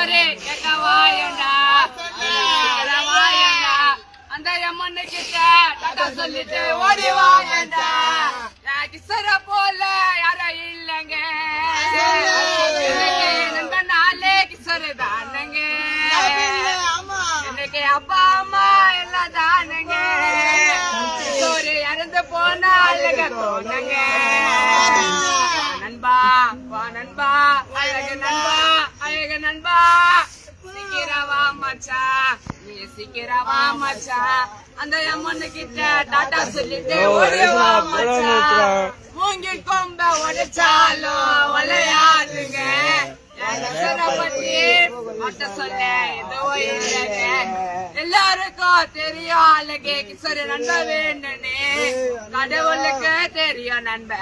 கிஷோரே கேட்க வாயண்டா வாயண்டா அந்த அம்மன்னு கிட்ட டாட்டா சொல்லிட்டு ஓடி வாயண்டா கிஷோர போல யாரும் இல்லைங்க நண்பனாலே கிஷோரு தானுங்க எனக்கு அப்பா அம்மா எல்லாம் தானுங்க கிஷோரு இறந்து போனா அழக தோணுங்க நண்பா வா நண்பா அழகு நண்பா அழகு நண்பா சீக்கிரவா மச்சா நீ சீக்கிரவா மச்சா அந்த அம்மன்னு கிட்ட டாட்டா சொல்லிட்டு ஓடிவா மச்சா மூங்கி கொம்ப உடைச்சாலும் வளையாதுங்க பத்தி மட்ட சொல்ல ஏதோ இல்லைங்க எல்லாருக்கும் தெரியும் அழகே கிஷோரு நண்ப வேணுன்னு கடவுளுக்கு தெரியும் நண்ப